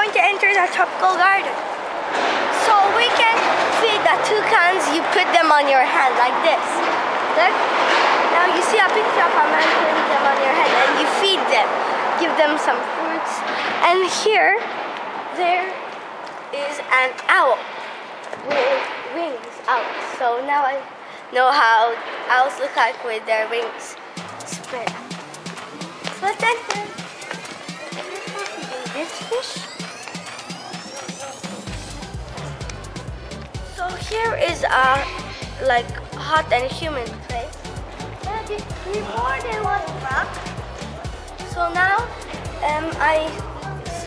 going to enter the tropical garden. So we can feed the toucans. You put them on your hand like this. Look. Now you see a picture of a man putting them on your head and you feed them. Give them some fruits. And here, there is an owl with wings out. So now I know how owls look like with their wings spread. So let's enter. This fish. So here is a like hot and humid place. Before there was rock. So now I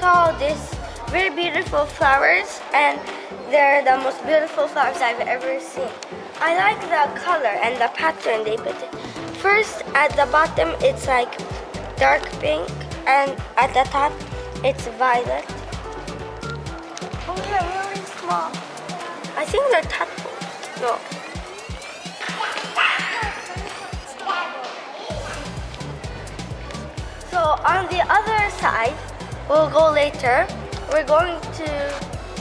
saw this very beautiful flowers, and they're the most beautiful flowers I've ever seen. I like the color and the pattern they put it. First at the bottom it's like dark pink, and at the top it's violet. Oh, they're really small. I think they're tadpoles. No. So on the other side, we'll go later. We're going to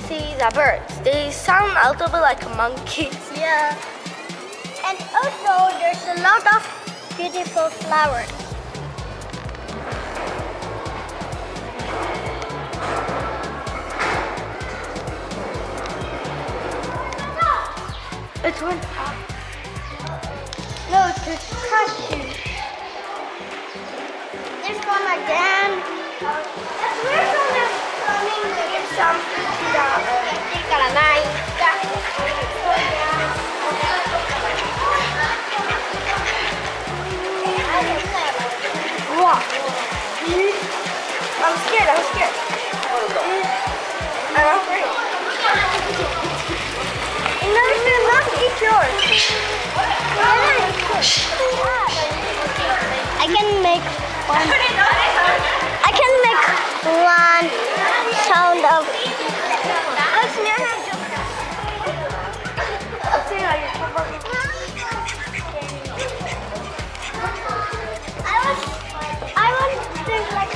see the birds. They sound a little bit like monkeys. Yeah. And also there's a lot of beautiful flowers. It went up. No, it's a cashew. There's one again. We're going to get some Wow. I'm scared. I'm afraid. No, do not eat yours. I can make one. I can make one sound of. Let's near him. I want to think like.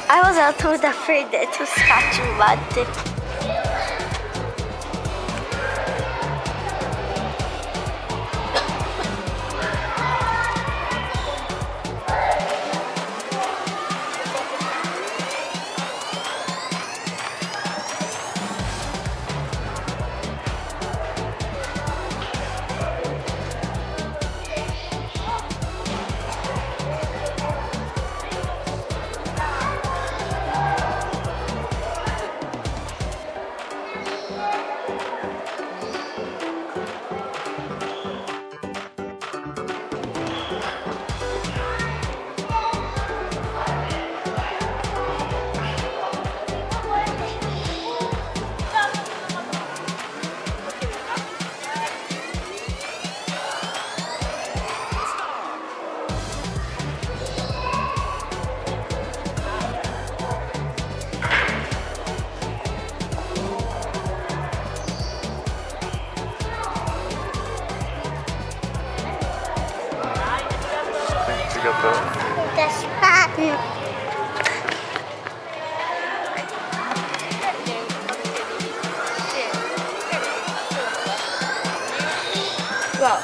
I was a little bit afraid that it was scratching mud. Wow.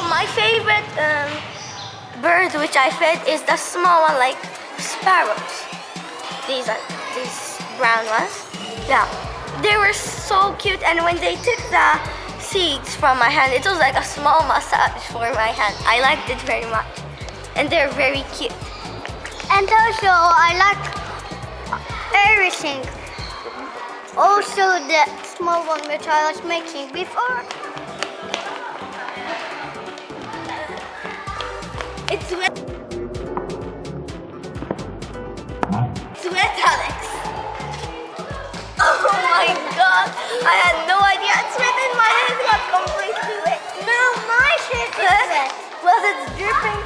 My favorite bird which I fed is the small one, like sparrows. These brown ones. Yeah, they were so cute, and when they took the seeds from my hand, it was like a small massage for my hand. I liked it very much, and they're very cute. And also, I like everything. Also, the small one which I was making before. It's wet. It's wet, Alex. Oh my god. I had no idea. It's wet and my hand got completely wet. No, my shirt is wet. Well, it's dripping.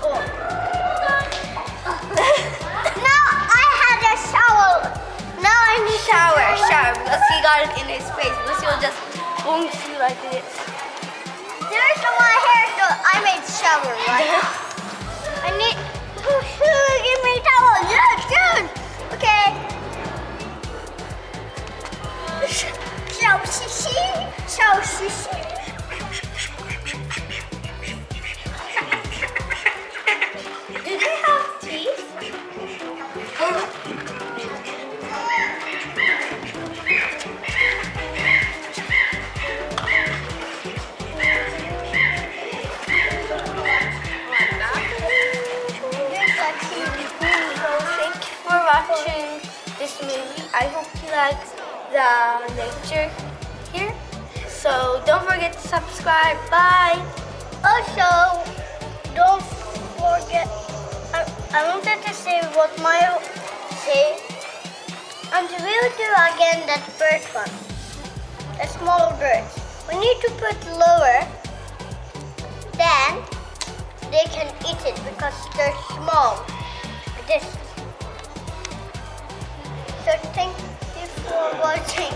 Oh. No, I had a shower. Now I need Shower, because he got it in his face. Because he was just going through like this. There's no my hair, so I made shower, right? I need. Give me a towel. Yes, good. Okay. Do they have teeth? Watching this movie. I hope you liked the lecture here. So don't forget to subscribe. Bye. Also, don't forget. I wanted to say what Mayo say. And we will do again that bird one. The small birds. We need to put lower. Then they can eat it because they're small. This. So thank you for watching.